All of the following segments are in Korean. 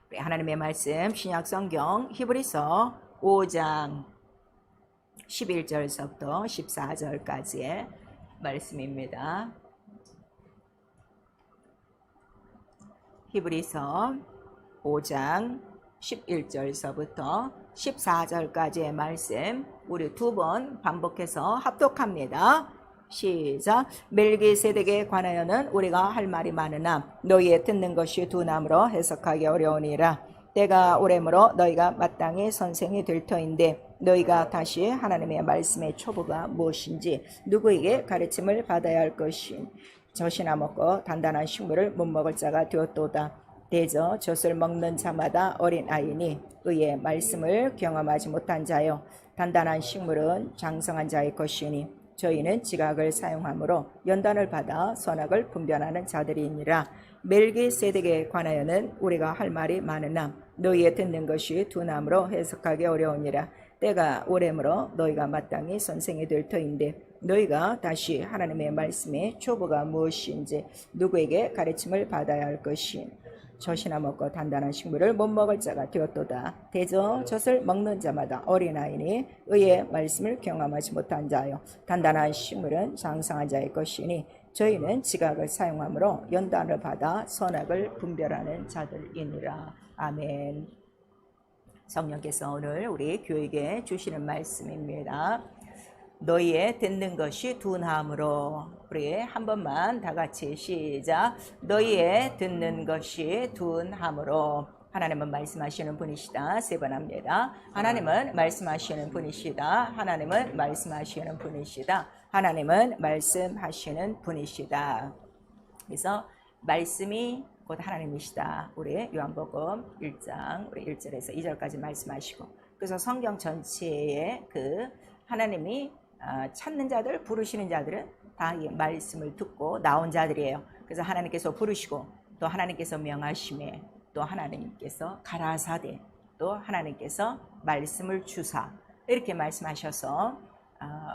우리 하나님의 말씀 신약성경 히브리서 5장 11절서부터 14절까지의 말씀입니다. 히브리서 5장 11절서부터 14절까지의 말씀 우리 두 번 반복해서 합독합니다. 시작. 멜기세덱에 관하여는 우리가 할 말이 많으나 너희의 듣는 것이 둔함으로 해석하기 어려우니라. 때가 오래므로 너희가 마땅히 선생이 될 터인데 너희가 다시 하나님의 말씀의 초보가 무엇인지 누구에게 가르침을 받아야 할 것인 젖이나 먹고 단단한 식물을 못 먹을 자가 되었도다. 대저 젖을 먹는 자마다 어린아이니 의의 말씀을 경험하지 못한 자요 단단한 식물은 장성한 자의 것이니 저희는 지각을 사용함으로 연단을 받아 선악을 분별하는 자들이니라. 멜기세덱에 관하여는 우리가 할 말이 많으나 너희의 듣는 것이 둔함으로 해석하기 어려우니라. 때가 오래므로 너희가 마땅히 선생이 될 터인데 너희가 다시 하나님의 말씀의 초보가 무엇인지 누구에게 가르침을 받아야 할 것인 젖이나 먹고 단단한 식물을 못 먹을 자가 되었도다. 대저 젖을 먹는 자마다 어린아이니 의의 말씀을 경험하지 못한 자요 단단한 식물은 장성한 자의 것이니 저희는 지각을 사용함으로 연단을 받아 선악을 분별하는 자들이니라. 아멘. 성령께서 오늘 우리 교육에 주시는 말씀입니다. 너희의 듣는 것이 둔함으로. 우리 한 번만 다 같이 시작. 너희의 듣는 것이 둔함으로. 하나님은 말씀하시는 분이시다. 세 번 합니다. 하나님은 말씀하시는 분이시다. 하나님은 말씀하시는 분이시다. 하나님은 말씀하시는 분이시다. 그래서 말씀이 곧 하나님이시다. 우리 요한복음 1장 우리 1절에서 2절까지 말씀하시고 그래서 성경 전체에 그 하나님이 찾는 자들 부르시는 자들은 다 이 말씀을 듣고 나온 자들이에요. 그래서 하나님께서 부르시고 또 하나님께서 명하심에 또 하나님께서 가라사대 또 하나님께서 말씀을 주사 이렇게 말씀하셔서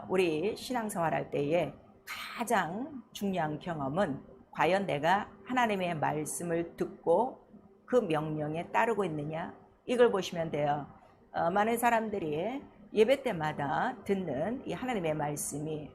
우리 신앙생활할 때에 가장 중요한 경험은 과연 내가 하나님의 말씀을 듣고 그 명령에 따르고 있느냐 이걸 보시면 돼요. 많은 사람들이 예배 때마다 듣는 이 하나님의 말씀이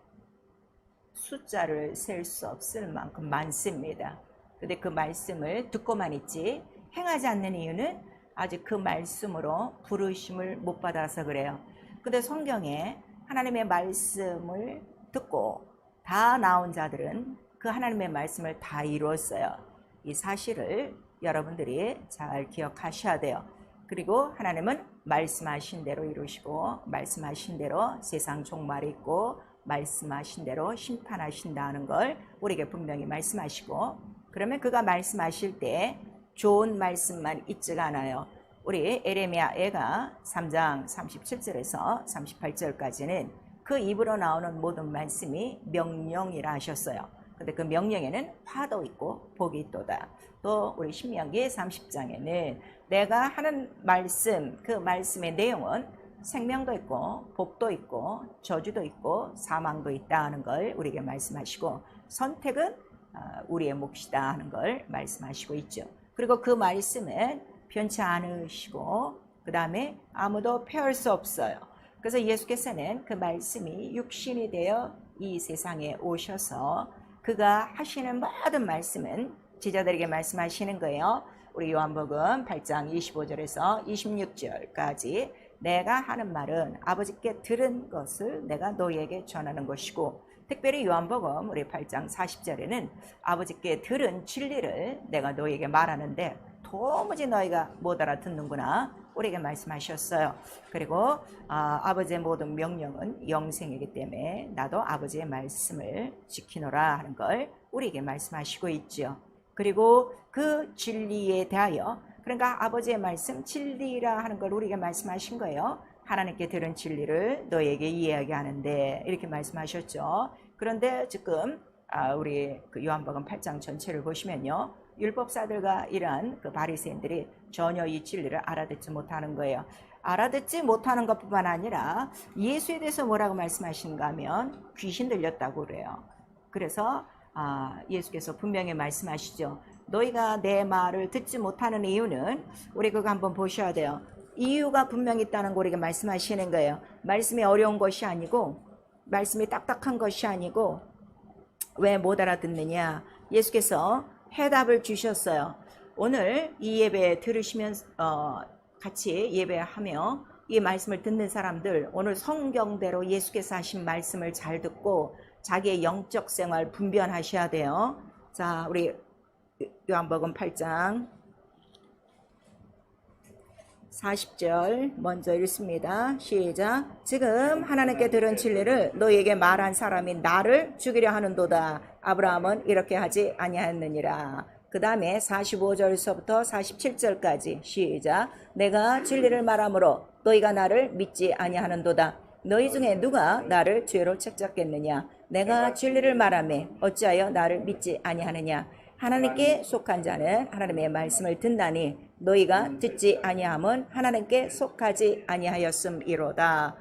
숫자를 셀 수 없을 만큼 많습니다. 근데 그 말씀을 듣고만 있지 행하지 않는 이유는 아직 그 말씀으로 부르심을 못 받아서 그래요. 근데 성경에 하나님의 말씀을 듣고 다 나온 자들은 그 하나님의 말씀을 다 이루었어요. 이 사실을 여러분들이 잘 기억하셔야 돼요. 그리고 하나님은 말씀하신 대로 이루시고 말씀하신 대로 세상 종말이 있고 말씀하신 대로 심판하신다는 걸 우리에게 분명히 말씀하시고 그러면 그가 말씀하실 때 좋은 말씀만 있지가 않아요. 우리 에레미야가 3장 37절에서 38절까지는 그 입으로 나오는 모든 말씀이 명령이라 하셨어요. 근데 그 명령에는 화도 있고 복이 있도다. 또 우리 신명기 30장에는 내가 하는 말씀 그 말씀의 내용은 생명도 있고 복도 있고 저주도 있고 사망도 있다 하는 걸 우리에게 말씀하시고 선택은 우리의 몫이다 하는 걸 말씀하시고 있죠. 그리고 그 말씀은 변치 않으시고 그 다음에 아무도 폐할 수 없어요. 그래서 예수께서는 그 말씀이 육신이 되어 이 세상에 오셔서 그가 하시는 모든 말씀은 제자들에게 말씀하시는 거예요. 우리 요한복음 8장 25절에서 26절까지 내가 하는 말은 아버지께 들은 것을 내가 너희에게 전하는 것이고 특별히 요한복음 우리 8장 40절에는 아버지께 들은 진리를 내가 너희에게 말하는데 도무지 너희가 못 알아듣는구나 우리에게 말씀하셨어요. 그리고 아버지의 모든 명령은 영생이기 때문에 나도 아버지의 말씀을 지키노라 하는 걸 우리에게 말씀하시고 있죠. 그리고 그 진리에 대하여 그러니까 아버지의 말씀 진리라 하는 걸 우리에게 말씀하신 거예요. 하나님께 들은 진리를 너에게 이해하게 하는데 이렇게 말씀하셨죠. 그런데 지금 우리 그 요한복음 8장 전체를 보시면요. 율법사들과 이러한 그 바리새인들이 전혀 이 진리를 알아듣지 못하는 거예요. 알아듣지 못하는 것뿐만 아니라 예수에 대해서 뭐라고 말씀하시는가 하면 귀신 들렸다고 그래요. 그래서 예수께서 분명히 말씀하시죠. 너희가 내 말을 듣지 못하는 이유는 우리 그거 한번 보셔야 돼요. 이유가 분명히 있다는 거 우리가 말씀하시는 거예요. 말씀이 어려운 것이 아니고 말씀이 딱딱한 것이 아니고 왜 못 알아듣느냐. 예수께서 해답을 주셨어요. 오늘 이 예배 들으시면 같이 예배하며 이 말씀을 듣는 사람들 오늘 성경대로 예수께서 하신 말씀을 잘 듣고 자기의 영적 생활 분별하셔야 돼요. 자, 우리 요한복음 8장 40절 먼저 읽습니다. 시작. 지금 하나님께 들은 진리를 너희에게 말한 사람이 나를 죽이려 하는도다. 아브라함은 이렇게 하지 아니하였느니라. 그 다음에 45절서부터 47절까지 시작. 내가 진리를 말하므로 너희가 나를 믿지 아니하는도다. 너희 중에 누가 나를 죄로 책잡겠느냐. 내가 진리를 말하매 어찌하여 나를 믿지 아니하느냐. 하나님께 속한 자는 하나님의 말씀을 듣나니 너희가 듣지 아니함은 하나님께 속하지 아니하였음이로다.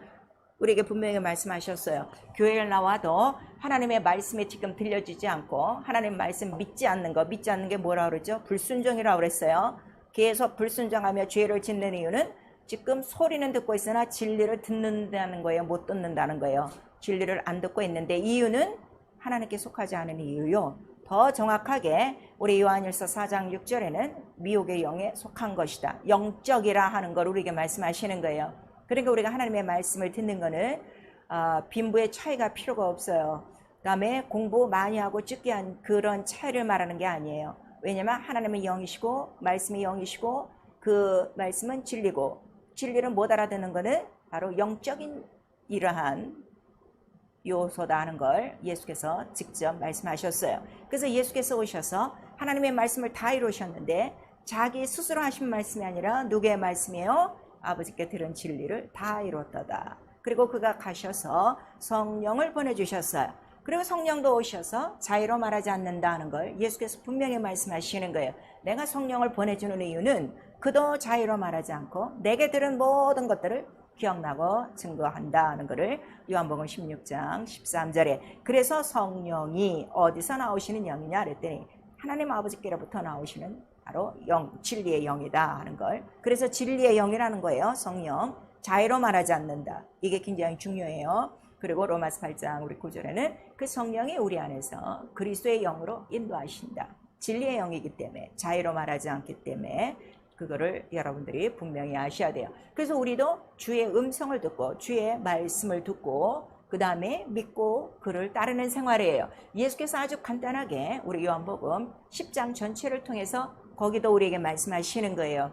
우리에게 분명히 말씀하셨어요. 교회에 나와도 하나님의 말씀이 지금 들려지지 않고 하나님 말씀 믿지 않는 거, 믿지 않는 게 뭐라 그러죠? 불순종이라고 그랬어요. 계속 불순종하며 죄를 짓는 이유는 지금 소리는 듣고 있으나 진리를 듣는다는 거예요. 못 듣는다는 거예요. 진리를 안 듣고 있는데 이유는 하나님께 속하지 않은 이유요. 더 정확하게 우리 요한일서 4장 6절에는 미혹의 영에 속한 것이다. 영적이라 하는 걸 우리에게 말씀하시는 거예요. 그러니까 우리가 하나님의 말씀을 듣는 거는 빈부의 차이가 필요가 없어요. 그 다음에 공부 많이 하고 찍게 한 그런 차이를 말하는 게 아니에요. 왜냐면 하나님은 영이시고 말씀이 영이시고 그 말씀은 진리고 진리를 못 알아듣는 거는 바로 영적인 이러한 요소다 하는 걸 예수께서 직접 말씀하셨어요. 그래서 예수께서 오셔서 하나님의 말씀을 다 이루셨는데 자기 스스로 하신 말씀이 아니라 누구의 말씀이에요? 아버지께 들은 진리를 다 이뤘다다. 그리고 그가 가셔서 성령을 보내주셨어요. 그리고 성령도 오셔서 자유로 말하지 않는다 하는 걸 예수께서 분명히 말씀하시는 거예요. 내가 성령을 보내주는 이유는 그도 자유로 말하지 않고 내게 들은 모든 것들을 기억나고 증거한다 하는 것을 요한복음 16장 13절에 그래서 성령이 어디서 나오시는 영이냐 그랬더니 하나님 아버지께로부터 나오시는 바로 영, 진리의 영이다 하는 걸. 그래서 진리의 영이라는 거예요. 성령. 자유로 말하지 않는다. 이게 굉장히 중요해요. 그리고 로마서 8장 우리 9절에는 그 성령이 우리 안에서 그리스도의 영으로 인도하신다. 진리의 영이기 때문에 자유로 말하지 않기 때문에 그거를 여러분들이 분명히 아셔야 돼요. 그래서 우리도 주의 음성을 듣고 주의 말씀을 듣고 그 다음에 믿고 그를 따르는 생활이에요. 예수께서 아주 간단하게 우리 요한복음 10장 전체를 통해서 거기도 우리에게 말씀하시는 거예요.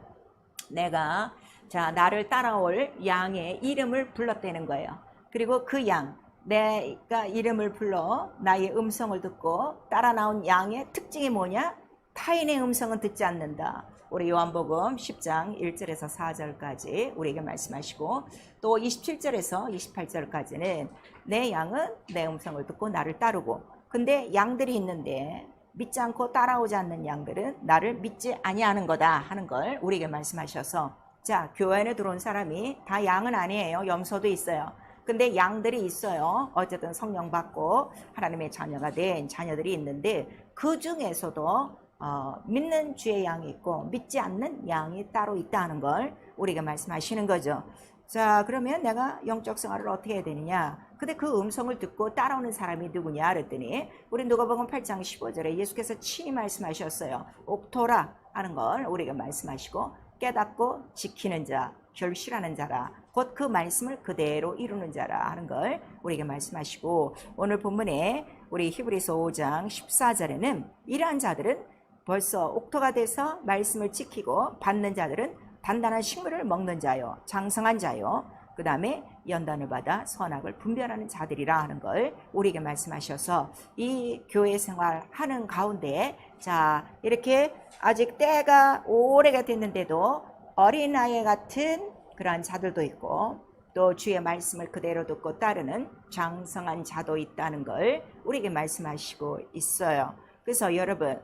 내가 나를 따라올 양의 이름을 불렀다는 거예요. 그리고 그 양, 내가 이름을 불러 나의 음성을 듣고 따라 나온 양의 특징이 뭐냐? 타인의 음성은 듣지 않는다. 우리 요한복음 10장 1절에서 4절까지 우리에게 말씀하시고 또 27절에서 28절까지는 내 양은 내 음성을 듣고 나를 따르고 근데 양들이 있는데 믿지 않고 따라오지 않는 양들은 나를 믿지 아니하는 거다 하는 걸 우리에게 말씀하셔서 자, 교회 안에 들어온 사람이 다 양은 아니에요. 염소도 있어요. 근데 양들이 있어요. 어쨌든 성령 받고 하나님의 자녀가 된 자녀들이 있는데 그 중에서도 믿는 주의 양이 있고 믿지 않는 양이 따로 있다는 걸 우리가 말씀하시는 거죠. 자, 그러면 내가 영적 생활을 어떻게 해야 되느냐? 근데 그 음성을 듣고 따라오는 사람이 누구냐? 그랬더니 우리 누가복음 8장 15절에 예수께서 친히 말씀하셨어요. 옥토라 하는 걸 우리가 말씀하시고 깨닫고 지키는 자, 결실하는 자라. 곧 그 말씀을 그대로 이루는 자라 하는 걸 우리에게 말씀하시고 오늘 본문에 우리 히브리서 5장 14절에는 이러한 자들은 벌써 옥토가 돼서 말씀을 지키고 받는 자들은 단단한 식물을 먹는 자요 장성한 자요 그 다음에 연단을 받아 선악을 분별하는 자들이라 하는 걸 우리에게 말씀하셔서 이 교회 생활하는 가운데 자 이렇게 아직 때가 오래가 됐는데도 어린아이 같은 그러한 자들도 있고 또 주의 말씀을 그대로 듣고 따르는 장성한 자도 있다는 걸 우리에게 말씀하시고 있어요. 그래서 여러분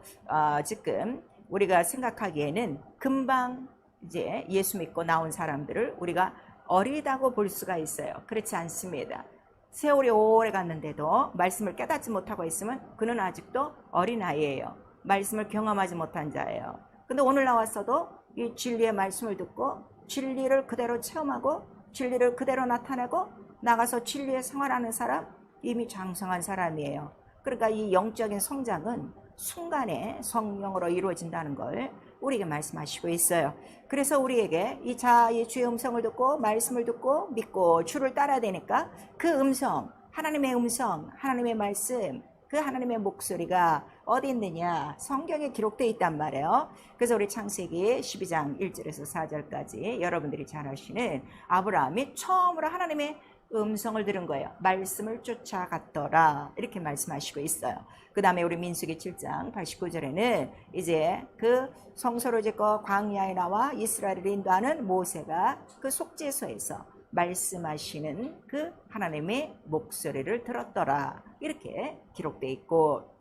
지금 우리가 생각하기에는 금방 이제 예수 믿고 나온 사람들을 우리가 어리다고 볼 수가 있어요. 그렇지 않습니다. 세월이 오래 갔는데도 말씀을 깨닫지 못하고 있으면 그는 아직도 어린아이예요. 말씀을 경험하지 못한 자예요. 근데 오늘 나왔어도 이 진리의 말씀을 듣고 진리를 그대로 체험하고 진리를 그대로 나타내고 나가서 진리의 생활하는 사람, 이미 장성한 사람이에요. 그러니까 이 영적인 성장은 순간에 성령으로 이루어진다는 걸 우리에게 말씀하시고 있어요. 그래서 우리에게 이 주의 음성을 듣고 말씀을 듣고 믿고 주를 따라야 되니까 그 음성, 하나님의 음성, 하나님의 말씀, 그 하나님의 목소리가 어디 있느냐? 성경에 기록되어 있단 말이에요. 그래서 우리 창세기 12장 1절에서 4절까지 여러분들이 잘 아시는 아브라함이 처음으로 하나님의 음성을 들은 거예요. 말씀을 쫓아갔더라, 이렇게 말씀하시고 있어요. 그 다음에 우리 민수기 7장 89절에는 이제 그 성소를 짓고 광야에 나와 이스라엘을 인도하는 모세가 그 속죄소에서 말씀하시는 그 하나님의 목소리를 들었더라, 이렇게 기록되어 있고,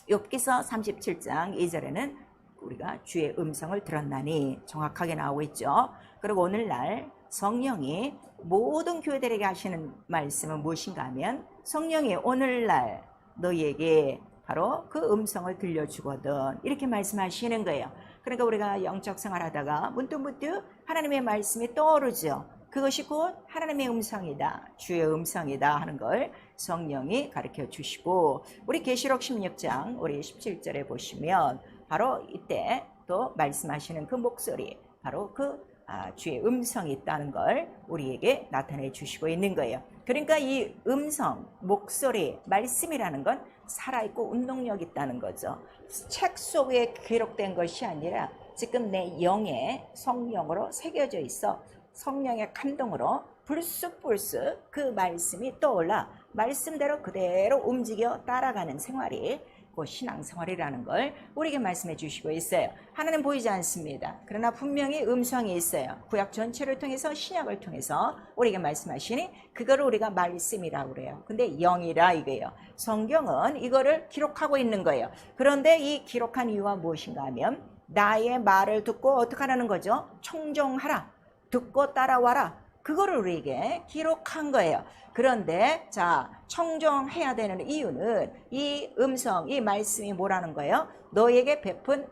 욥기서 37장 2절에는 우리가 주의 음성을 들었나니 정확하게 나오고 있죠. 그리고 오늘날 성령이 모든 교회들에게 하시는 말씀은 무엇인가 하면, 성령이 오늘날 너희에게 바로 그 음성을 들려주거든, 이렇게 말씀하시는 거예요. 그러니까 우리가 영적 생활하다가 문득문득 하나님의 말씀이 떠오르죠. 그것이 곧 하나님의 음성이다, 주의 음성이다 하는 걸 성령이 가르쳐 주시고, 우리 계시록 16장 우리 17절에 보시면 바로 이때 또 말씀하시는 그 목소리, 바로 그 주의 음성이 있다는 걸 우리에게 나타내 주시고 있는 거예요. 그러니까 이 음성, 목소리, 말씀이라는 건 살아있고 운동력 있다는 거죠. 책 속에 기록된 것이 아니라 지금 내 영에 성령으로 새겨져 있어 성령의 감동으로 불쑥불쑥 그 말씀이 떠올라 말씀대로 그대로 움직여 따라가는 생활이 그 신앙생활이라는 걸 우리에게 말씀해 주시고 있어요. 하나는 보이지 않습니다. 그러나 분명히 음성이 있어요. 구약 전체를 통해서 신약을 통해서 우리에게 말씀하시니 그거를 우리가 말씀이라고 그래요. 근데 영이라 이거예요. 성경은 이거를 기록하고 있는 거예요. 그런데 이 기록한 이유가 무엇인가 하면 나의 말을 듣고 어떻게 하라는 거죠? 청종하라, 듣고 따라와라, 그거를 우리에게 기록한 거예요. 그런데 자, 청정해야 되는 이유는 이 음성, 이 말씀이 뭐라는 거예요? 너에게 베푼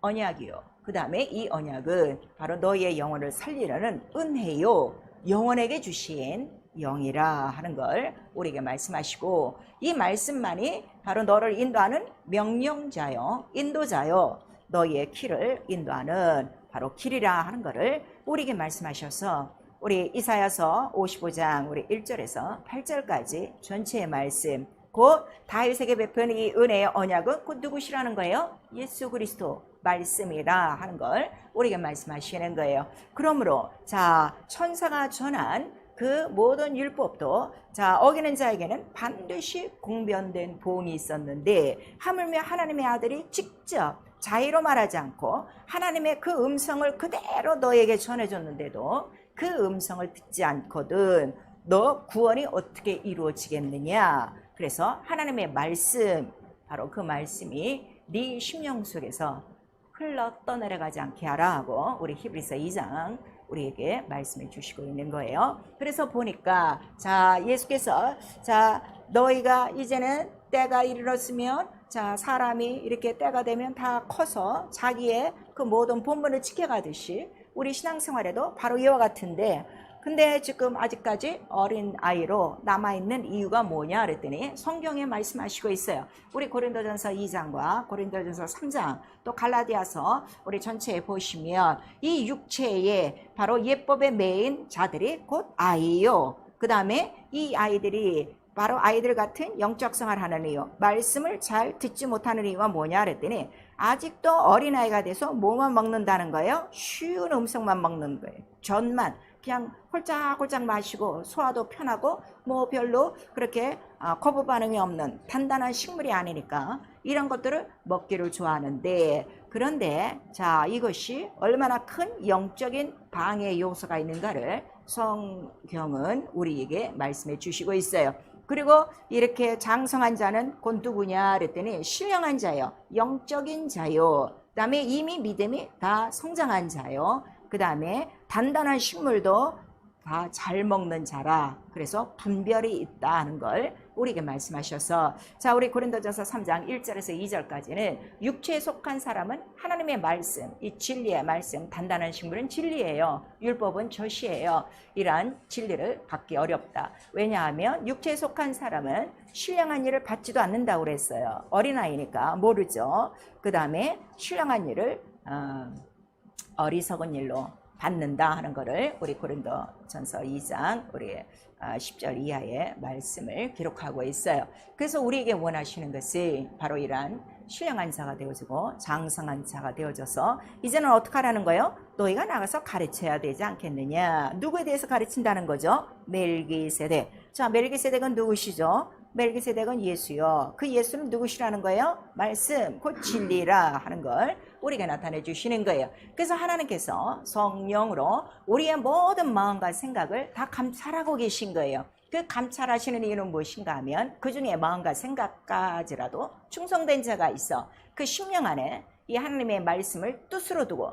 언약이요. 그 다음에 이 언약은 바로 너의 영혼을 살리려는 은혜요, 영혼에게 주신 영이라 하는 걸 우리에게 말씀하시고, 이 말씀만이 바로 너를 인도하는 명령자요, 인도자요, 너의 길을 인도하는 바로 길이라 하는 것을 우리에게 말씀하셔서, 우리 이사야서 55장 우리 1절에서 8절까지 전체의 말씀, 곧 다윗에게 베푼 이 은혜의 언약은 곧 누구시라는 거예요? 예수 그리스도 말씀이라 하는 걸 우리에게 말씀하시는 거예요. 그러므로 자, 천사가 전한 그 모든 율법도 자, 어기는 자에게는 반드시 공변된 보응이 있었는데, 하물며 하나님의 아들이 직접 자의로 말하지 않고 하나님의 그 음성을 그대로 너에게 전해줬는데도 그 음성을 듣지 않거든 너 구원이 어떻게 이루어지겠느냐. 그래서 하나님의 말씀, 바로 그 말씀이 네 심령 속에서 흘러 떠내려가지 않게 하라 하고 우리 히브리서 2장 우리에게 말씀해 주시고 있는 거예요. 그래서 보니까 자, 예수께서 자, 너희가 이제는 때가 이르렀으면, 자, 사람이 이렇게 때가 되면 다 커서 자기의 그 모든 본분을 지켜가듯이 우리 신앙생활에도 바로 이와 같은데, 근데 지금 아직까지 어린 아이로 남아있는 이유가 뭐냐 그랬더니 성경에 말씀하시고 있어요. 우리 고린도전서 2장과 고린도전서 3장 또 갈라디아서 우리 전체에 보시면 이 육체에 바로 예법에 매인 자들이 곧 아이요, 그 다음에 이 아이들이 바로 아이들 같은 영적 생활을 하는 이유, 말씀을 잘 듣지 못하는 이유가 뭐냐 그랬더니 아직도 어린아이가 돼서 뭐만 먹는다는 거예요? 쉬운 음식만 먹는 거예요. 전만 그냥 홀짝홀짝 마시고 소화도 편하고 뭐 별로 그렇게 거부 반응이 없는 단단한 식물이 아니니까 이런 것들을 먹기를 좋아하는데, 그런데 자, 이것이 얼마나 큰 영적인 방해 요소가 있는가를 성경은 우리에게 말씀해 주시고 있어요. 그리고 이렇게 장성한 자는 곧 누구냐 그랬더니 신령한 자요, 영적인 자요, 그 다음에 이미 믿음이 다 성장한 자요, 그 다음에 단단한 식물도 다 잘 먹는 자라. 그래서 분별이 있다는 걸 우리에게 말씀하셔서, 자, 우리 고린도전서 3장 1절에서 2절까지는 육체에 속한 사람은 하나님의 말씀, 이 진리의 말씀, 단단한 식물은 진리예요. 율법은 젖이에요. 이러한 진리를 받기 어렵다. 왜냐하면 육체에 속한 사람은 신령한 일을 받지도 않는다고 그랬어요. 어린아이니까 모르죠. 그 다음에 신령한 일을 어리석은 일로 받는다 하는 것을 우리 고린도전서 2장 우리 10절 이하의 말씀을 기록하고 있어요. 그래서 우리에게 원하시는 것이 바로 이러한 신령한 자가 되어지고 장성한 자가 되어져서 이제는 어떻게 하라는 거예요? 너희가 나가서 가르쳐야 되지 않겠느냐. 누구에 대해서 가르친다는 거죠? 멜기세덱. 자, 멜기세덱은 누구시죠? 멜기세덱은 예수요. 그 예수는 누구시라는 거예요? 말씀, 곧 진리라 하는 걸 우리에게 나타내 주시는 거예요. 그래서 하나님께서 성령으로 우리의 모든 마음과 생각을 다 감찰하고 계신 거예요. 그 감찰하시는 이유는 무엇인가 하면 그 중에 마음과 생각까지라도 충성된 자가 있어 그 심령 안에 이 하나님의 말씀을 뜻으로 두고,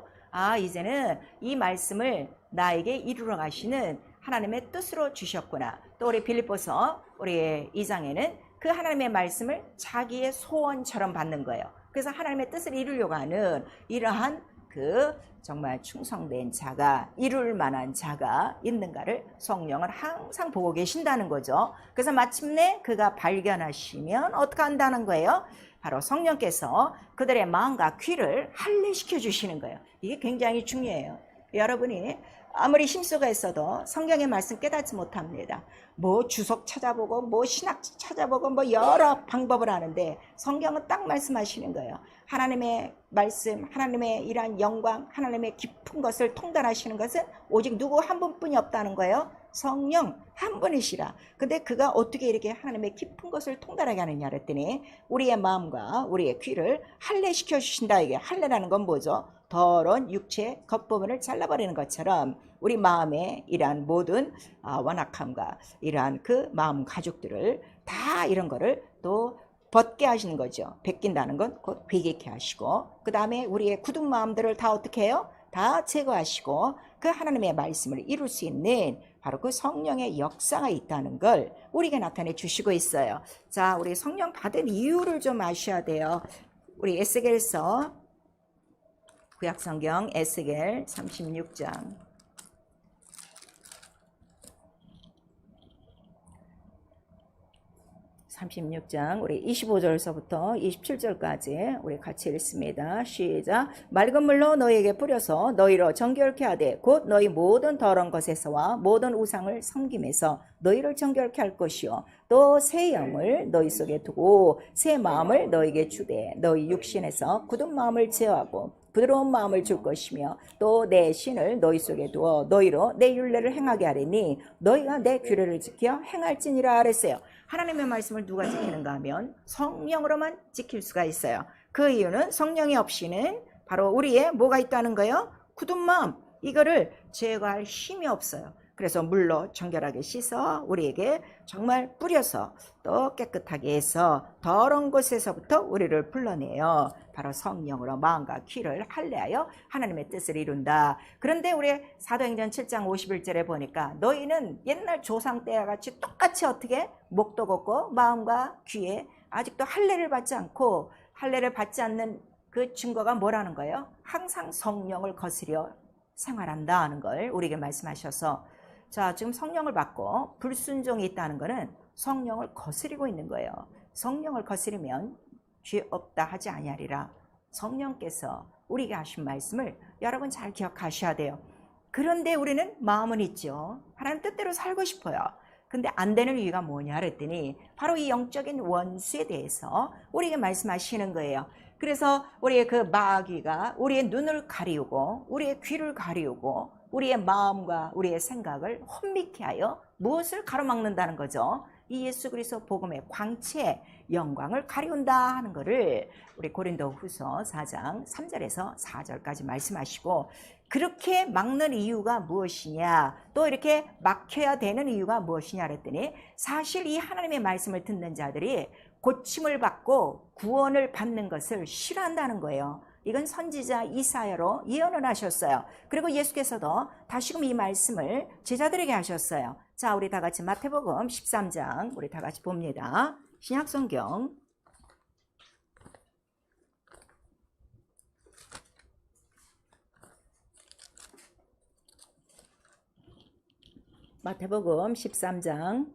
이제는 이 말씀을 나에게 이루러 가시는 하나님의 뜻으로 주셨구나. 또 우리 빌립보서 우리 2장에는 그 하나님의 말씀을 자기의 소원처럼 받는 거예요. 그래서 하나님의 뜻을 이루려고 하는 이러한 그 정말 충성된 자가, 이룰 만한 자가 있는가를 성령은 항상 보고 계신다는 거죠. 그래서 마침내 그가 발견하시면 어떻게 한다는 거예요? 바로 성령께서 그들의 마음과 귀를 할례시켜 주시는 거예요. 이게 굉장히 중요해요. 여러분이 아무리 힘쓰고 있어도 성경의 말씀 깨닫지 못합니다. 뭐 주석 찾아보고 뭐 신학 찾아보고 뭐 여러 방법을 하는데 성경은 딱 말씀하시는 거예요. 하나님의 말씀, 하나님의 이러한 영광, 하나님의 깊은 것을 통달하시는 것은 오직 누구 한 분뿐이 없다는 거예요. 성령 한 분이시라. 근데 그가 어떻게 이렇게 하나님의 깊은 것을 통달하게 하느냐 그랬더니 우리의 마음과 우리의 귀를 할례시켜 주신다. 이게 할례라는 건 뭐죠? 더러운 육체의 겉부분을 잘라버리는 것처럼 우리 마음에 이러한 모든 완악함과 이러한 그 마음 가죽들을 다 이런 거를 또 벗게 하시는 거죠. 벗긴다는 건 곧 회개케 하시고, 그 다음에 우리의 굳은 마음들을 다 어떻게 해요? 다 제거하시고 그 하나님의 말씀을 이룰 수 있는 바로 그 성령의 역사가 있다는 걸 우리에게 나타내 주시고 있어요. 자, 우리 성령 받은 이유를 좀 아셔야 돼요. 우리 에스겔서 구약성경 에스겔 36장 36장 우리 25절서부터 27절까지 우리 같이 읽습니다. 시작. 맑은 물로 너희에게 뿌려서 너희로 정결케 하되 곧 너희 모든 더러운 것에서와 모든 우상을 섬김에서 너희를 정결케 할 것이요 또 새 영을 너희 속에 두고 새 마음을 너희에게 주되 너희 육신에서 굳은 마음을 제어하고 부드러운 마음을 줄 것이며 또 내 신을 너희 속에 두어 너희로 내 율례를 행하게 하리니 너희가 내 규례를 지켜 행할지니라 하랬어요. 하나님의 말씀을 누가 지키는가 하면 성령으로만 지킬 수가 있어요. 그 이유는 성령이 없이는 바로 우리의 뭐가 있다는 거예요? 굳은 마음, 이거를 제거할 힘이 없어요. 그래서 물로 정결하게 씻어 우리에게 정말 뿌려서 또 깨끗하게 해서 더러운 곳에서부터 우리를 불러내요. 바로 성령으로 마음과 귀를 할례하여 하나님의 뜻을 이룬다. 그런데 우리 사도행전 7장 51절에 보니까 너희는 옛날 조상 때와 같이 똑같이 어떻게 목도 걷고 마음과 귀에 아직도 할례를 받지 않고, 할례를 받지 않는 그 증거가 뭐라는 거예요? 항상 성령을 거스려 생활한다 하는 걸 우리에게 말씀하셔서, 자, 지금 성령을 받고 불순종이 있다는 것은 성령을 거스리고 있는 거예요. 성령을 거스리면 죄 없다 하지 아니하리라. 성령께서 우리에게 하신 말씀을 여러분 잘 기억하셔야 돼요. 그런데 우리는 마음은 있죠. 하나님 뜻대로 살고 싶어요. 근데 안 되는 이유가 뭐냐 그랬더니 바로 이 영적인 원수에 대해서 우리에게 말씀하시는 거예요. 그래서 우리의 그 마귀가 우리의 눈을 가리우고 우리의 귀를 가리우고 우리의 마음과 우리의 생각을 혼미케 하여 무엇을 가로막는다는 거죠? 이 예수 그리스도 복음의 광채, 영광을 가리운다 하는 것을 우리 고린도후서 4장 3절에서 4절까지 말씀하시고, 그렇게 막는 이유가 무엇이냐, 또 이렇게 막혀야 되는 이유가 무엇이냐 그랬더니 사실 이 하나님의 말씀을 듣는 자들이 고침을 받고 구원을 받는 것을 싫어한다는 거예요. 이건 선지자 이사야로 예언을 하셨어요. 그리고 예수께서도 다시금 이 말씀을 제자들에게 하셨어요. 자, 우리 다 같이 마태복음 13장 우리 다 같이 봅니다. 신약성경 마태복음 13장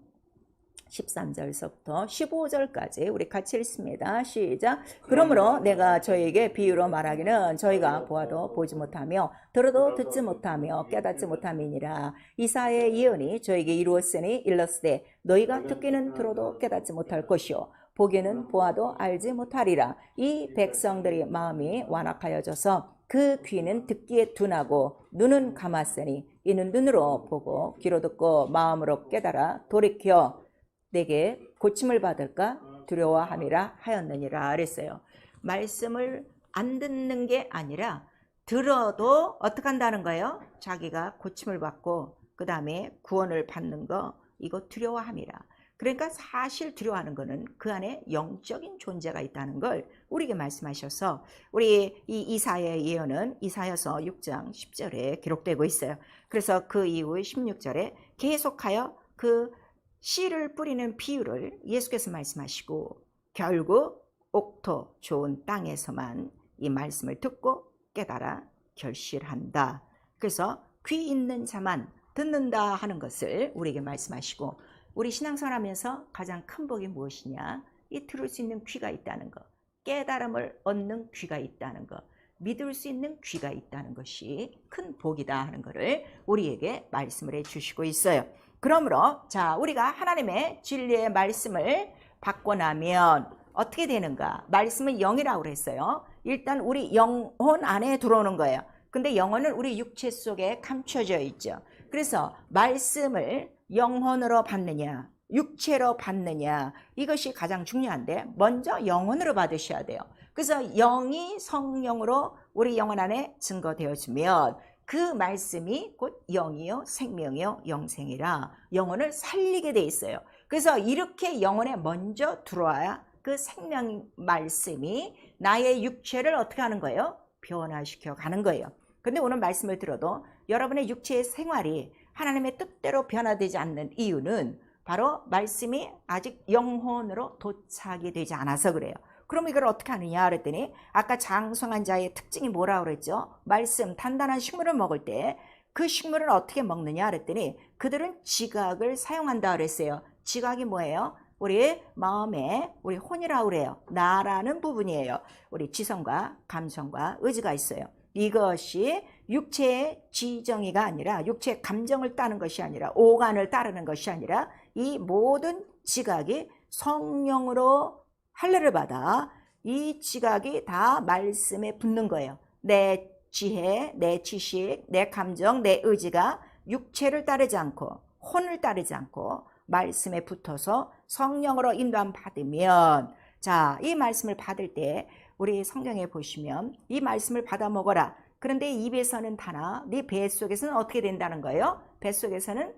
13절서부터 15절까지 우리 같이 읽습니다. 시작. 그러므로 내가 저에게 비유로 말하기는 저희가 보아도 보지 못하며 들어도 듣지 못하며 깨닫지 못함이니라. 이사야의 예언이 저에게 이루었으니 일렀으되 너희가 듣기는 들어도 깨닫지 못할 것이요 보기는 보아도 알지 못하리라. 이 백성들의 마음이 완악하여져서 그 귀는 듣기에 둔하고 눈은 감았으니 이는 눈으로 보고 귀로 듣고 마음으로 깨달아 돌이켜 내게 고침을 받을까 두려워함이라 하였느니라 그랬어요. 말씀을 안 듣는 게 아니라 들어도 어떻게 한다는 거예요? 자기가 고침을 받고 그 다음에 구원을 받는 거 이거 두려워함이라. 그러니까 사실 두려워하는 거는 그 안에 영적인 존재가 있다는 걸 우리에게 말씀하셔서 우리 이 이사야의 예언은 이사야서 6장 10절에 기록되고 있어요. 그래서 그 이후 16절에 계속하여 그 씨를 뿌리는 비유를 예수께서 말씀하시고 결국 옥토 좋은 땅에서만 이 말씀을 듣고 깨달아 결실한다. 그래서 귀 있는 자만 듣는다 하는 것을 우리에게 말씀하시고 우리 신앙생활하면서 가장 큰 복이 무엇이냐? 이 들을 수 있는 귀가 있다는 것, 깨달음을 얻는 귀가 있다는 것, 믿을 수 있는 귀가 있다는 것이 큰 복이다 하는 것을 우리에게 말씀을 해주시고 있어요. 그러므로 자 우리가 하나님의 진리의 말씀을 받고 나면 어떻게 되는가? 말씀은 영이라고 그랬어요. 일단 우리 영혼 안에 들어오는 거예요. 근데 영혼은 우리 육체 속에 감춰져 있죠. 그래서 말씀을 영혼으로 받느냐 육체로 받느냐 이것이 가장 중요한데 먼저 영혼으로 받으셔야 돼요. 그래서 영이 성령으로 우리 영혼 안에 증거되어지면 그 말씀이 곧 영이요 생명이요 영생이라 영혼을 살리게 돼 있어요. 그래서 이렇게 영혼에 먼저 들어와야 그 생명 말씀이 나의 육체를 어떻게 하는 거예요? 변화시켜 가는 거예요. 근데 오늘 말씀을 들어도 여러분의 육체의 생활이 하나님의 뜻대로 변화되지 않는 이유는 바로 말씀이 아직 영혼으로 도착이 되지 않아서 그래요. 그럼 이걸 어떻게 하느냐 그랬더니 아까 장성한 자의 특징이 뭐라고 그랬죠? 말씀, 단단한 식물을 먹을 때 그 식물을 어떻게 먹느냐 그랬더니 그들은 지각을 사용한다 그랬어요. 지각이 뭐예요? 우리 마음에 우리 혼이라고 그래요. 나라는 부분이에요. 우리 지성과 감성과 의지가 있어요. 이것이 육체의 지정의가 아니라 육체의 감정을 따르는 것이 아니라 오간을 따르는 것이 아니라 이 모든 지각이 성령으로 할례를 받아 이 지각이 다 말씀에 붙는 거예요. 내 지혜, 내 지식, 내 감정, 내 의지가 육체를 따르지 않고 혼을 따르지 않고 말씀에 붙어서 성령으로 인도함 받으면 자, 이 말씀을 받을 때 우리 성경에 보시면 이 말씀을 받아 먹어라. 그런데 입에서는 다나 네 뱃속에서는 어떻게 된다는 거예요? 뱃속에서는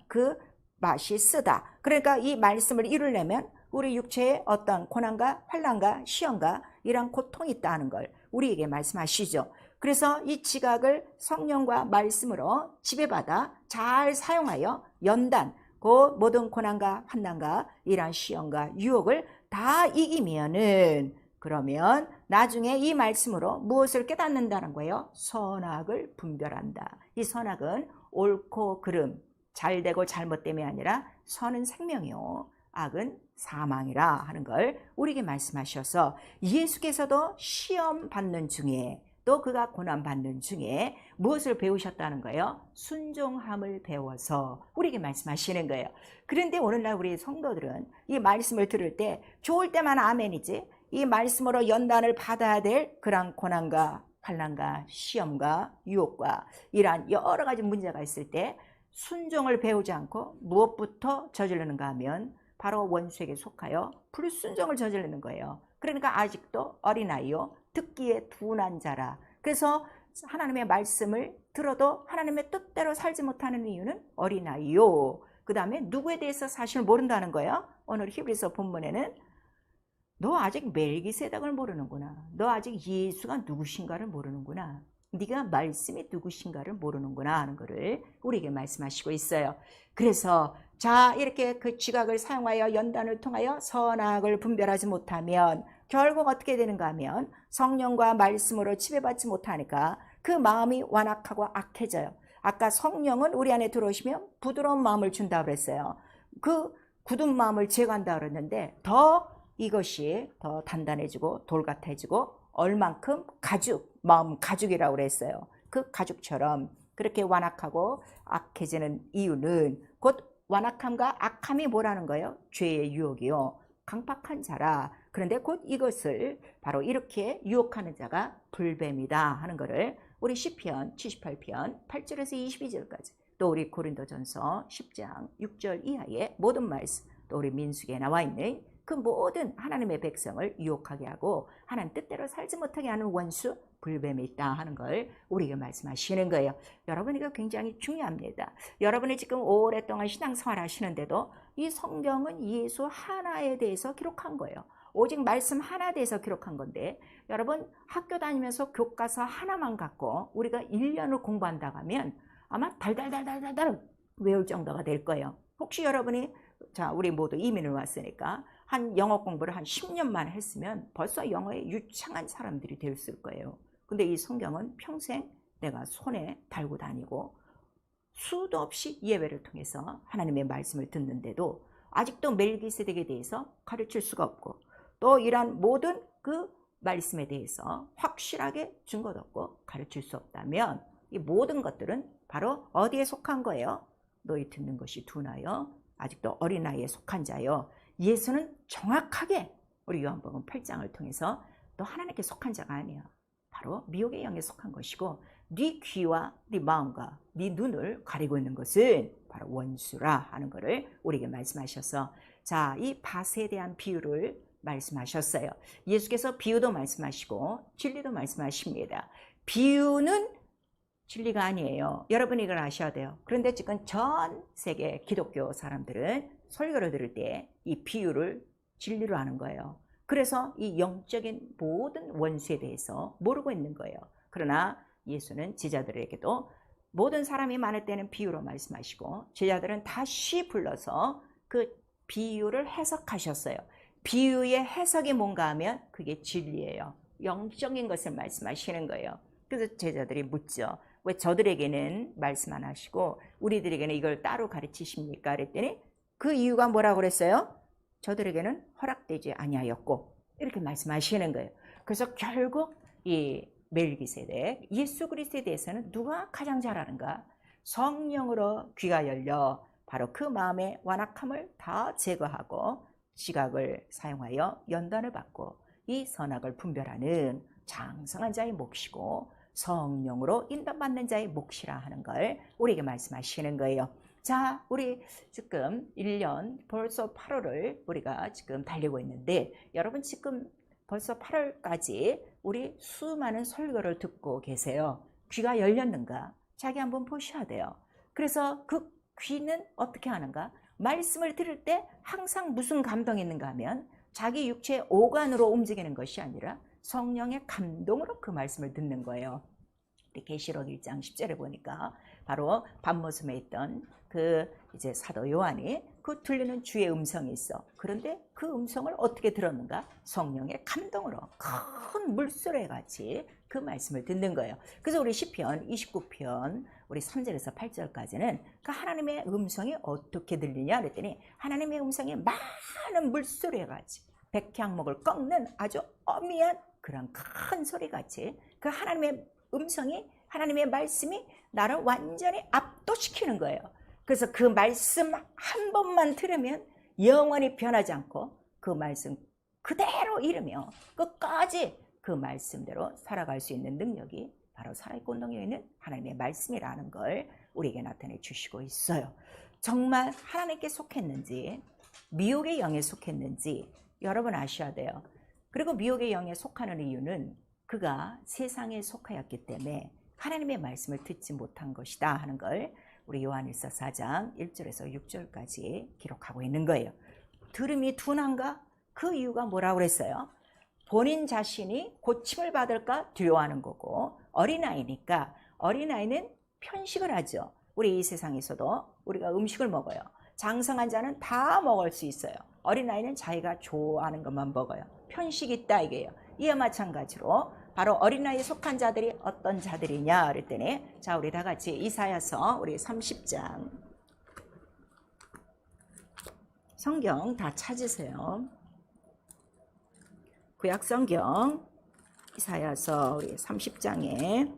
그 맛이 쓰다. 그러니까 이 말씀을 이루려면 우리 육체에 어떤 고난과 환난과 시험과 이런 고통이 있다는 걸 우리에게 말씀하시죠. 그래서 이 지각을 성령과 말씀으로 지배받아 잘 사용하여 연단 그 모든 고난과 환난과 이러한 시험과 유혹을 다 이기면은 그러면 나중에 이 말씀으로 무엇을 깨닫는다는 거예요? 선악을 분별한다. 이 선악은 옳고 그름, 잘되고 잘못됨이 아니라 선은 생명이요 악은 사망이라 하는 걸 우리에게 말씀하셔서 예수께서도 시험 받는 중에 또 그가 고난 받는 중에 무엇을 배우셨다는 거예요? 순종함을 배워서 우리에게 말씀하시는 거예요. 그런데 오늘날 우리 성도들은 이 말씀을 들을 때 좋을 때만 아멘이지 이 말씀으로 연단을 받아야 될 그런 고난과 환난과 시험과 유혹과 이러한 여러 가지 문제가 있을 때 순종을 배우지 않고 무엇부터 저지르는가 하면 바로 원수에게 속하여 불순종을 저지르는 거예요. 그러니까 아직도 어린아이요 듣기에 둔한 자라. 그래서 하나님의 말씀을 들어도 하나님의 뜻대로 살지 못하는 이유는 어린아이요. 그 다음에 누구에 대해서 사실을 모른다는 거예요. 오늘 히브리서 본문에는 너 아직 멜기세덱을 모르는구나. 너 아직 예수가 누구신가를 모르는구나. 네가 말씀이 누구신가를 모르는구나 하는 것을 우리에게 말씀하시고 있어요. 그래서 자, 이렇게 그 지각을 사용하여 연단을 통하여 선악을 분별하지 못하면 결국 어떻게 되는가 하면 성령과 말씀으로 지배받지 못하니까 그 마음이 완악하고 악해져요. 아까 성령은 우리 안에 들어오시면 부드러운 마음을 준다고 그랬어요. 그 굳은 마음을 제거한다고 그랬는데 더 이것이 더 단단해지고 돌같아지고 얼만큼 가죽, 마음 가죽이라고 그랬어요. 그 가죽처럼 그렇게 완악하고 악해지는 이유는 곧 완악함과 악함이 뭐라는 거예요? 죄의 유혹이요. 강팍한 자라. 그런데 곧 이것을 바로 이렇게 유혹하는 자가 불뱀이다 하는 것을 우리 시편 78편 8절에서 22절까지 또 우리 고린도전서 10장 6절 이하의 모든 말씀 또 우리 민수기에 나와 있는 그 모든 하나님의 백성을 유혹하게 하고 하나님 뜻대로 살지 못하게 하는 원수 불뱀이 있다 하는 걸 우리에게 말씀하시는 거예요. 여러분 이거 굉장히 중요합니다. 여러분이 지금 오랫동안 신앙생활 하시는데도 이 성경은 예수 하나에 대해서 기록한 거예요. 오직 말씀 하나에 대해서 기록한 건데 여러분 학교 다니면서 교과서 하나만 갖고 우리가 1년을 공부한다고 하면 아마 달달달달달달 외울 정도가 될 거예요. 혹시 여러분이 자 우리 모두 이민을 왔으니까 한 영어 공부를 한 10년만 했으면 벌써 영어에 유창한 사람들이 됐을 거예요. 근데 이 성경은 평생 내가 손에 달고 다니고 수도 없이 예배를 통해서 하나님의 말씀을 듣는데도 아직도 멜기세덱에 대해서 가르칠 수가 없고 또 이런 모든 그 말씀에 대해서 확실하게 증거도 없고 가르칠 수 없다면 이 모든 것들은 바로 어디에 속한 거예요? 너희 듣는 것이 둔하여 아직도 어린아이에 속한 자요. 예수는 정확하게 우리 요한복음 8장을 통해서 너 하나님께 속한 자가 아니야. 바로 미혹의 영에 속한 것이고 네 귀와 네 마음과 네 눈을 가리고 있는 것은 바로 원수라 하는 것을 우리에게 말씀하셔서 자, 이 밭에 대한 비유를 말씀하셨어요. 예수께서 비유도 말씀하시고 진리도 말씀하십니다. 비유는 진리가 아니에요. 여러분이 이걸 아셔야 돼요. 그런데 지금 전 세계 기독교 사람들은 설교를 들을 때 이 비유를 진리로 하는 거예요. 그래서 이 영적인 모든 원수에 대해서 모르고 있는 거예요. 그러나 예수는 제자들에게도 모든 사람이 많을 때는 비유로 말씀하시고 제자들은 다시 불러서 그 비유를 해석하셨어요. 비유의 해석이 뭔가 하면 그게 진리예요. 영적인 것을 말씀하시는 거예요. 그래서 제자들이 묻죠. 왜 저들에게는 말씀 안 하시고 우리들에게는 이걸 따로 가르치십니까? 그랬더니 그 이유가 뭐라고 그랬어요? 저들에게는 허락되지 아니하였고 이렇게 말씀하시는 거예요. 그래서 결국 이 멜기세덱 예수 그리스도에 대해서는 누가 가장 잘 아는가? 성령으로 귀가 열려 바로 그 마음의 완악함을 다 제거하고 지각을 사용하여 연단을 받고 이 선악을 분별하는 장성한 자의 몫이고 성령으로 인도받는 자의 몫이라 하는 걸 우리에게 말씀하시는 거예요. 자, 우리 지금 1년 벌써 8월을 우리가 지금 달리고 있는데 여러분 지금 벌써 8월까지 우리 수많은 설교를 듣고 계세요. 귀가 열렸는가? 자기 한번 보셔야 돼요. 그래서 그 귀는 어떻게 하는가? 말씀을 들을 때 항상 무슨 감동이 있는가 하면 자기 육체의 오간으로 움직이는 것이 아니라 성령의 감동으로 그 말씀을 듣는 거예요. 계시록 1장 10절에 보니까 바로 밤모섬에 있던 그 이제 사도 요한이 그 들리는 주의 음성이 있어. 그런데 그 음성을 어떻게 들었는가? 성령의 감동으로 큰 물소리 같이 그 말씀을 듣는 거예요. 그래서 우리 시편 29편 우리 3절에서 8절까지는 그 하나님의 음성이 어떻게 들리냐 그랬더니 하나님의 음성이 많은 물소리 같이 백향목을 꺾는 아주 어미한 그런 큰 소리 같이 그 하나님의 음성이 하나님의 말씀이 나를 완전히 압도시키는 거예요. 그래서 그 말씀 한 번만 들으면 영원히 변하지 않고 그 말씀 그대로 이루며 끝까지 그 말씀대로 살아갈 수 있는 능력이 바로 살아있고 능력 있는 하나님의 말씀이라는 걸 우리에게 나타내 주시고 있어요. 정말 하나님께 속했는지 미혹의 영에 속했는지 여러분 아셔야 돼요. 그리고 미혹의 영에 속하는 이유는 그가 세상에 속하였기 때문에 하나님의 말씀을 듣지 못한 것이다 하는 걸 우리 요한일서 4장 1절에서 6절까지 기록하고 있는 거예요. 들음이 둔한가? 그 이유가 뭐라고 그랬어요? 본인 자신이 고침을 받을까 두려워하는 거고, 어린아이니까 어린아이는 편식을 하죠. 우리 이 세상에서도 우리가 음식을 먹어요. 장성한 자는 다 먹을 수 있어요. 어린아이는 자기가 좋아하는 것만 먹어요. 편식이 있다 이게요. 이와 마찬가지로 바로 어린아이에 속한 자들이 어떤 자들이냐 그랬더니, 자 우리 다 같이 이사야서 우리 30장 성경 다 찾으세요. 구약 성경 이사야서 우리 30장에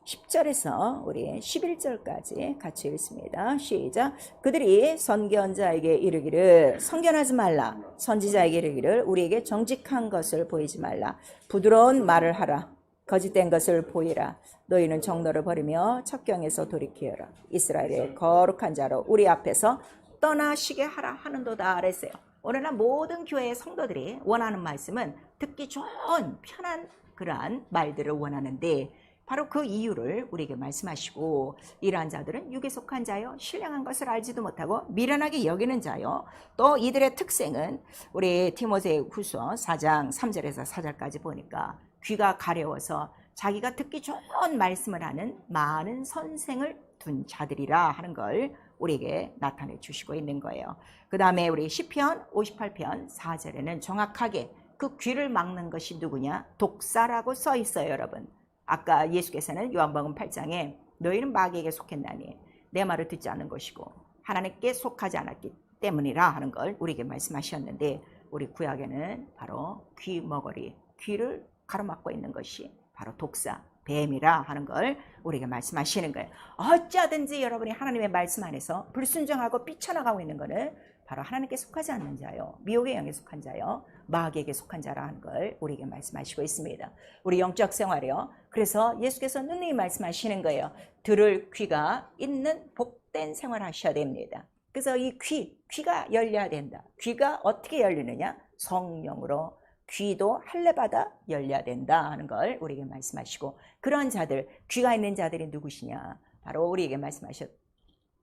10절에서 우리 11절까지 같이 읽습니다. 시작. 그들이 선견자에게 이르기를 선견하지 말라. 선지자에게 이르기를 우리에게 정직한 것을 보이지 말라. 부드러운 말을 하라. 거짓된 것을 보이라. 너희는 정로를 버리며 첩경에서 돌이키어라. 이스라엘의 거룩한 자로 우리 앞에서 떠나시게 하라 하는도다 그랬어요. 오늘날 모든 교회의 성도들이 원하는 말씀은 듣기 좋은 편한 그러한 말들을 원하는데, 바로 그 이유를 우리에게 말씀하시고, 이러한 자들은 육에 속한 자요, 신령한 것을 알지도 못하고 미련하게 여기는 자요. 또 이들의 특징은 우리 디모데후서 4장 3절에서 4절까지 보니까 귀가 가려워서 자기가 듣기 좋은 말씀을 하는 많은 선생을 둔 자들이라 하는 걸 우리에게 나타내 주시고 있는 거예요. 그 다음에 우리 시편 58편 4절에는 정확하게 그 귀를 막는 것이 누구냐? 독사라고 써 있어요, 여러분. 아까 예수께서는 요한복음 8장에 너희는 마귀에게 속했나니 내 말을 듣지 않는 것이고 하나님께 속하지 않았기 때문이라 하는 걸 우리에게 말씀하셨는데, 우리 구약에는 바로 귀머거리, 귀를 가로막고 있는 것이 바로 독사, 뱀이라 하는 걸 우리에게 말씀하시는 거예요. 어찌하든지 여러분이 하나님의 말씀 안에서 불순종하고 삐쳐나가고 있는 것은 바로 하나님께 속하지 않는 자요, 미혹의 영에 속한 자요, 마귀에게 속한 자라는 걸 우리에게 말씀하시고 있습니다. 우리 영적 생활이요. 그래서 예수께서 누누이 말씀하시는 거예요. 들을 귀가 있는 복된 생활 하셔야 됩니다. 그래서 이 귀가 열려야 된다. 귀가 어떻게 열리느냐? 성령으로. 귀도 할례받아 열려야 된다 하는 걸 우리에게 말씀하시고, 그런 자들, 귀가 있는 자들이 누구시냐? 바로 우리에게 말씀하셨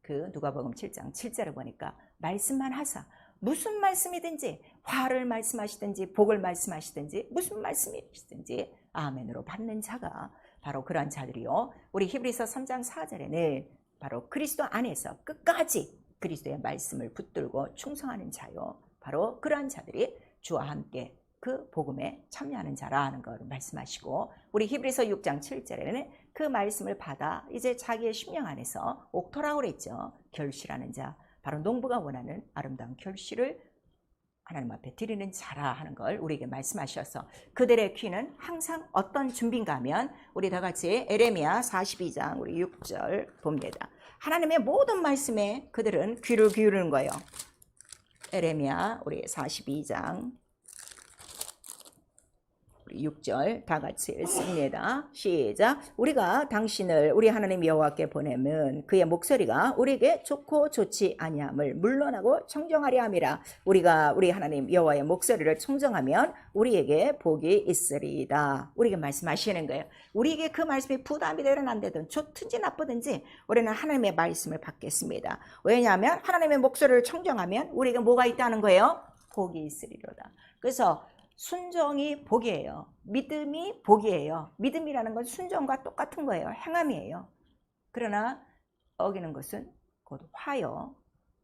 그 누가복음 7장 7절을 보니까 말씀만 하사, 무슨 말씀이든지 화를 말씀하시든지 복을 말씀하시든지 무슨 말씀이시든지 아멘으로 받는 자가 바로 그러한 자들이요. 우리 히브리서 3장 4절에는 바로 그리스도 안에서 끝까지 그리스도의 말씀을 붙들고 충성하는 자요, 바로 그러한 자들이 주와 함께 그 복음에 참여하는 자라는 걸 말씀하시고, 우리 히브리서 6장 7절에는 그 말씀을 받아 이제 자기의 심령 안에서 옥토라고 그랬죠. 결실하는 자, 바로 농부가 원하는 아름다운 결실을 하나님 앞에 드리는 자라 하는 걸 우리에게 말씀하셔서, 그들의 귀는 항상 어떤 준비인가 하면 우리 다 같이 에레미야 42장 우리 6절 봅니다. 하나님의 모든 말씀에 그들은 귀를 기울이는 거예요. 에레미야 우리 42장 6절 다 같이 읽습니다. 시작. 우리가 당신을 우리 하나님 여호와께 보내면 그의 목소리가 우리에게 좋고 좋지 아니함을 물러나고 청정하려 함이라. 우리가 우리 하나님 여호와의 목소리를 청정하면 우리에게 복이 있으리이다. 우리에게 말씀하시는 거예요. 우리에게 그 말씀이 부담이 되든 안 되든 좋든지 나쁘든지 우리는 하나님의 말씀을 받겠습니다. 왜냐하면 하나님의 목소리를 청정하면 우리에게 뭐가 있다는 거예요? 복이 있으리로다. 그래서 순종이 복이에요. 믿음이 복이에요. 믿음이라는 건 순종과 똑같은 거예요. 행함이에요. 그러나 어기는 것은 곧 화요,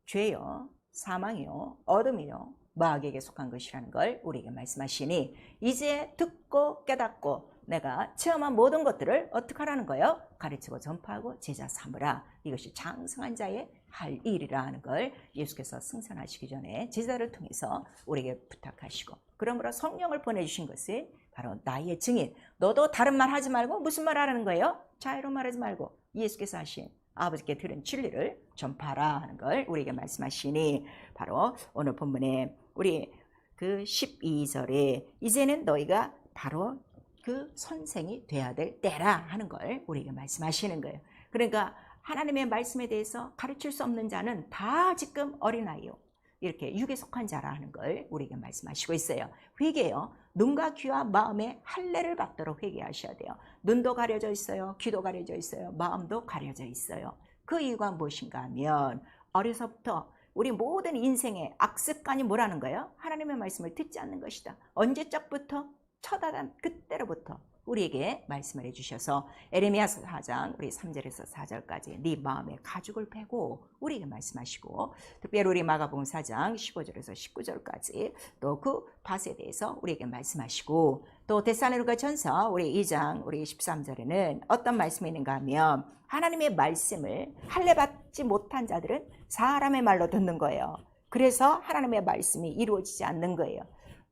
죄요, 사망이요, 어둠이요, 마귀에게 속한 것이라는 걸 우리에게 말씀하시니, 이제 듣고 깨닫고 내가 체험한 모든 것들을 어떻게 하라는 거예요? 가르치고 전파하고 제자 삼으라. 이것이 장성한 자의 할 일이라 하는 걸 예수께서 승선하시기 전에 제자를 통해서 우리에게 부탁하시고, 그러므로 성령을 보내주신 것이 바로 나의 증인. 너도 다른 말 하지 말고 무슨 말 하라는 거예요? 자유로 말하지 말고 예수께서 하신 아버지께 들은 진리를 전파하라 하는 걸 우리에게 말씀하시니, 바로 오늘 본문에 우리 그 12절에 이제는 너희가 바로 그 선생이 돼야 될 때라 하는 걸 우리에게 말씀하시는 거예요. 그러니까 하나님의 말씀에 대해서 가르칠 수 없는 자는 다 지금 어린아이요, 이렇게 육에 속한 자라 하는 걸 우리에게 말씀하시고 있어요. 회개요. 눈과 귀와 마음에 할례를 받도록 회개하셔야 돼요. 눈도 가려져 있어요. 귀도 가려져 있어요. 마음도 가려져 있어요. 그 이유가 무엇인가 하면 어려서부터 우리 모든 인생의 악습관이 뭐라는 거예요? 하나님의 말씀을 듣지 않는 것이다. 언제적부터? 첫아담 그때로부터 우리에게 말씀을 해주셔서 에레미야 4장 우리 3절에서 4절까지 네 마음에 가죽을 베고 우리에게 말씀하시고, 특별히 우리 마가복음 4장 15절에서 19절까지 또 그 밭에 대해서 우리에게 말씀하시고, 또 데살로니가 전서 우리 2장 우리 13절에는 어떤 말씀이 있는가 하면 하나님의 말씀을 할례받지 못한 자들은 사람의 말로 듣는 거예요. 그래서 하나님의 말씀이 이루어지지 않는 거예요.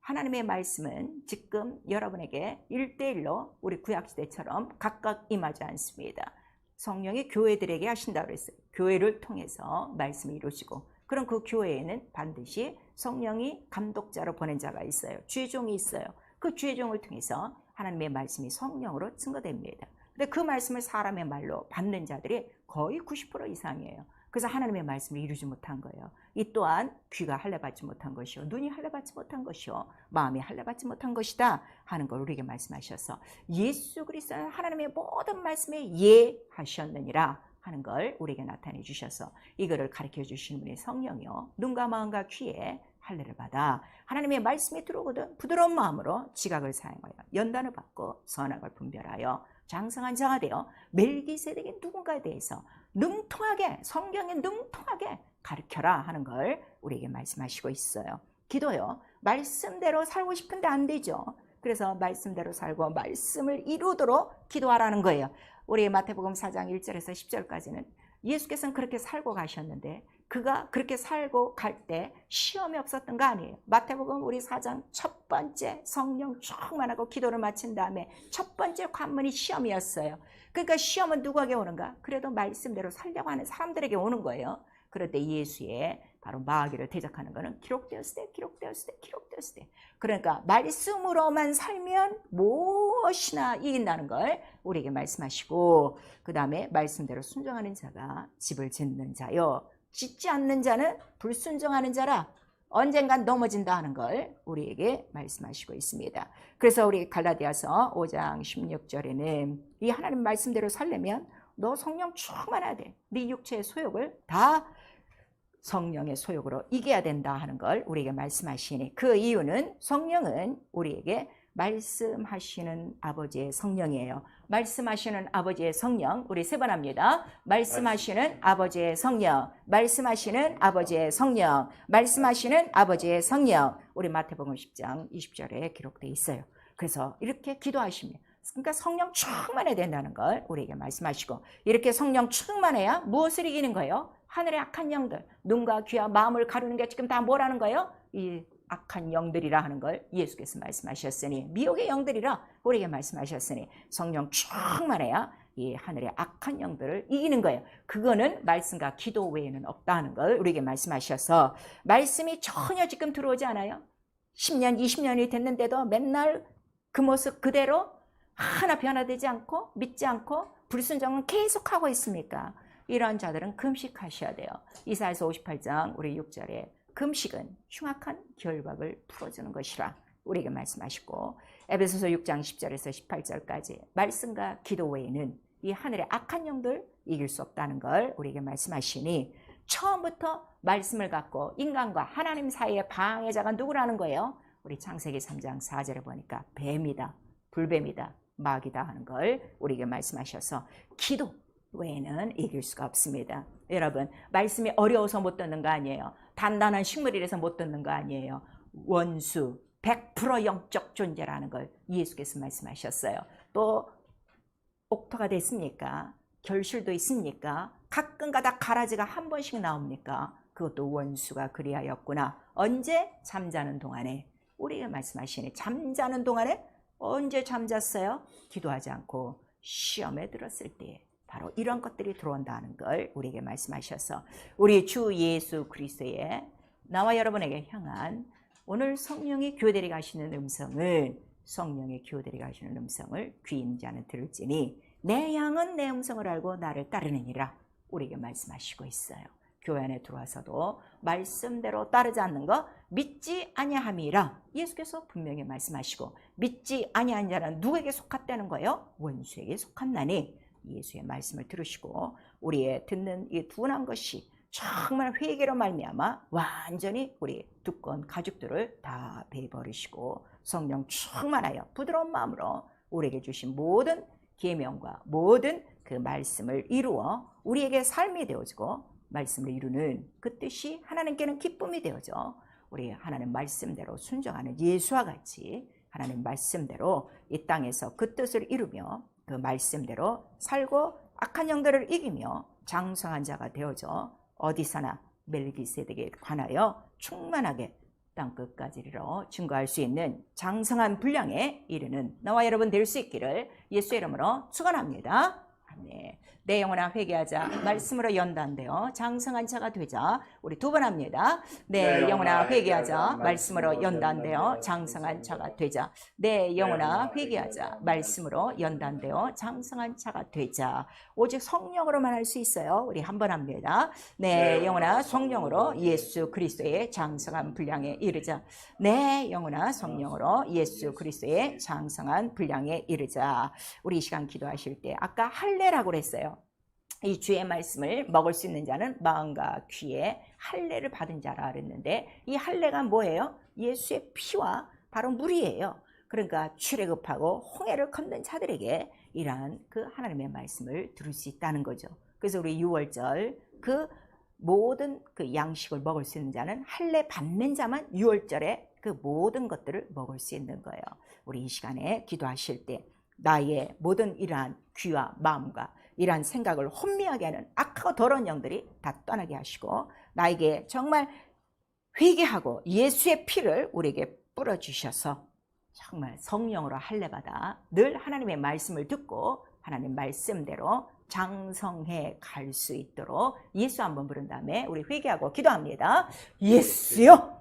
하나님의 말씀은 지금 여러분에게 1대1로 우리 구약시대처럼 각각 임하지 않습니다. 성령이 교회들에게 하신다고 그랬어요. 교회를 통해서 말씀이 이루어지고, 그럼 그 교회에는 반드시 성령이 감독자로 보낸 자가 있어요. 주의종이 있어요. 그 주의종을 통해서 하나님의 말씀이 성령으로 증거됩니다. 근데 그 말씀을 사람의 말로 받는 자들이 거의 90% 이상이에요. 그래서 하나님의 말씀을 이루지 못한 거예요. 이 또한 귀가 할례받지 못한 것이요, 눈이 할례받지 못한 것이요, 마음이 할례받지 못한 것이다 하는 걸 우리에게 말씀하셔서 예수 그리스도는 하나님의 모든 말씀에 예하셨느니라 하는 걸 우리에게 나타내 주셔서 이거를 가르쳐 주시는 분이 성령이요, 눈과 마음과 귀에 할례를 받아 하나님의 말씀이 들어오거든 부드러운 마음으로 지각을 사용하여 연단을 받고 선악을 분별하여 장성한 자가 되어 멜기세덱의 누군가에 대해서 능통하게, 성경에 능통하게 가르쳐라 하는 걸 우리에게 말씀하시고 있어요. 기도요, 말씀대로 살고 싶은데 안 되죠. 그래서 말씀대로 살고 말씀을 이루도록 기도하라는 거예요. 우리 마태복음 4장 1절에서 10절까지는 예수께서는 그렇게 살고 가셨는데 그가 그렇게 살고 갈 때 시험이 없었던 거 아니에요. 마태복음 우리 4장 첫 번째 성령 충만하고 기도를 마친 다음에 첫 번째 관문이 시험이었어요. 그러니까 시험은 누구에게 오는가? 그래도 말씀대로 살려고 하는 사람들에게 오는 거예요. 그럴 때 예수의 바로 마귀를 대적하는 것은 기록되었을 때. 그러니까 말씀으로만 살면 무엇이나 이긴다는 걸 우리에게 말씀하시고, 그 다음에 말씀대로 순종하는 자가 집을 짓는 자요, 짓지 않는 자는 불순종하는 자라 언젠간 넘어진다 하는 걸 우리에게 말씀하시고 있습니다. 그래서 우리 갈라디아서 5장 16절에는 이 하나님 말씀대로 살려면 너 성령 충만해야 돼. 네 육체의 소욕을 다 성령의 소욕으로 이겨야 된다 하는 걸 우리에게 말씀하시니, 그 이유는 성령은 우리에게 말씀하시는 아버지의 성령이에요. 말씀하시는 아버지의 성령, 우리 세 번 합니다. 말씀하시는 아버지의 성령, 말씀하시는 아버지의 성령, 말씀하시는 아버지의 성령. 우리 마태복음 10장 20절에 기록되어 있어요. 그래서 이렇게 기도하십니다. 그러니까 성령 충만해야 된다는 걸 우리에게 말씀하시고, 이렇게 성령 충만해야 무엇을 이기는 거예요? 하늘의 악한 영들, 눈과 귀와 마음을 가르는 게 지금 다 뭐라는 거예요? 이 악한 영들이라 하는 걸 예수께서 말씀하셨으니, 미혹의 영들이라 우리에게 말씀하셨으니 성령 충만해야 이 하늘의 악한 영들을 이기는 거예요. 그거는 말씀과 기도 외에는 없다는 걸 우리에게 말씀하셔서, 말씀이 전혀 지금 들어오지 않아요. 10년, 20년이 됐는데도 맨날 그 모습 그대로 하나 변화되지 않고 믿지 않고 불순종은 계속하고 있습니까? 이런 자들은 금식하셔야 돼요. 이사야서 58장 우리 6절에 금식은 흉악한 결박을 풀어주는 것이라 우리에게 말씀하시고, 에베소서 6장 10절에서 18절까지 말씀과 기도 외에는 이 하늘의 악한 영들 이길 수 없다는 걸 우리에게 말씀하시니, 처음부터 말씀을 갖고 인간과 하나님 사이의 방해자가 누구라는 거예요? 우리 창세기 3장 4절에 보니까 뱀이다, 불뱀이다, 마귀다 하는 걸 우리에게 말씀하셔서 기도 외에는 이길 수가 없습니다. 여러분, 말씀이 어려워서 못 듣는 거 아니에요. 단단한 식물이라서 못 듣는 거 아니에요. 원수 100% 영적 존재라는 걸 예수께서 말씀하셨어요. 또 옥토가 됐습니까? 결실도 있습니까? 가끔가다 가라지가 한 번씩 나옵니까? 그것도 원수가 그리하였구나. 언제? 잠자는 동안에. 우리가 말씀하시니 잠자는 동안에 언제 잠잤어요? 기도하지 않고 시험에 들었을 때 바로 이런 것들이 들어온다는 걸 우리에게 말씀하셔서, 우리 주 예수 그리스도의 나와 여러분에게 향한 오늘 성령이 교대리 가시는 음성을, 성령의 교대리 가시는 음성을 귀인 자는 들을지니 내 양은 내 음성을 알고 나를 따르느니라 우리에게 말씀하시고 있어요. 교회 안에 들어와서도 말씀대로 따르지 않는 거 믿지 아니함이라 예수께서 분명히 말씀하시고, 믿지 아니한 자는 누구에게 속았다는 거예요? 원수에게 속았나니 예수의 말씀을 들으시고 우리의 듣는 이 둔한 것이 정말 회개로 말미암아 완전히 우리 두꺼운 가죽들을 다 베버리시고 성령 충만하여 부드러운 마음으로 우리에게 주신 모든 계명과 모든 그 말씀을 이루어 우리에게 삶이 되어지고 말씀을 이루는 그 뜻이 하나님께는 기쁨이 되어져 우리 하나님 말씀대로 순종하는 예수와 같이 하나님 말씀대로 이 땅에서 그 뜻을 이루며 그 말씀대로 살고 악한 영들을 이기며 장성한 자가 되어져 어디서나 멜기세덱에 관하여 충만하게 땅끝까지 이르러 증거할 수 있는 장성한 분량에 이르는 나와 여러분 될 수 있기를 예수의 이름으로 축원합니다. 아멘. 내 영혼아 회개하자 말씀으로 연단되어 장성한 자가 되자. 우리 두 번 합니다. 내 영혼아 회개하자 말씀으로 연단되어 장성한 자가 되자. 내 영혼아 회개하자 말씀으로 연단되어 장성한 자가 되자. 오직 성령으로만 할 수 있어요. 우리 한 번 합니다. 내 영혼아 성령으로 예수 그리스도의 장성한 분량에 이르자. 내 영혼아 성령으로 예수 그리스도의 장성한 분량에 이르자. 우리 이 시간 기도하실 때 아까 할례라고 그랬어요. 이 주의 말씀을 먹을 수 있는 자는 마음과 귀에 할례를 받은 자라 그랬는데 이 할례가 뭐예요? 예수의 피와 바로 물이에요. 그러니까 출애굽하고 홍해를 건넌 자들에게 이러한 그 하나님의 말씀을 들을 수 있다는 거죠. 그래서 우리 6월절 그 모든 그 양식을 먹을 수 있는 자는 할례 받는 자만 6월절에 그 모든 것들을 먹을 수 있는 거예요. 우리 이 시간에 기도하실 때 나의 모든 이러한 귀와 마음과 이러한 생각을 혼미하게 하는 악하고 더러운 영들이 다 떠나게 하시고 나에게 정말 회개하고 예수의 피를 우리에게 뿌려주셔서 정말 성령으로 할례받아 늘 하나님의 말씀을 듣고 하나님 말씀대로 장성해 갈 수 있도록 예수 한번 부른 다음에 우리 회개하고 기도합니다. 예수여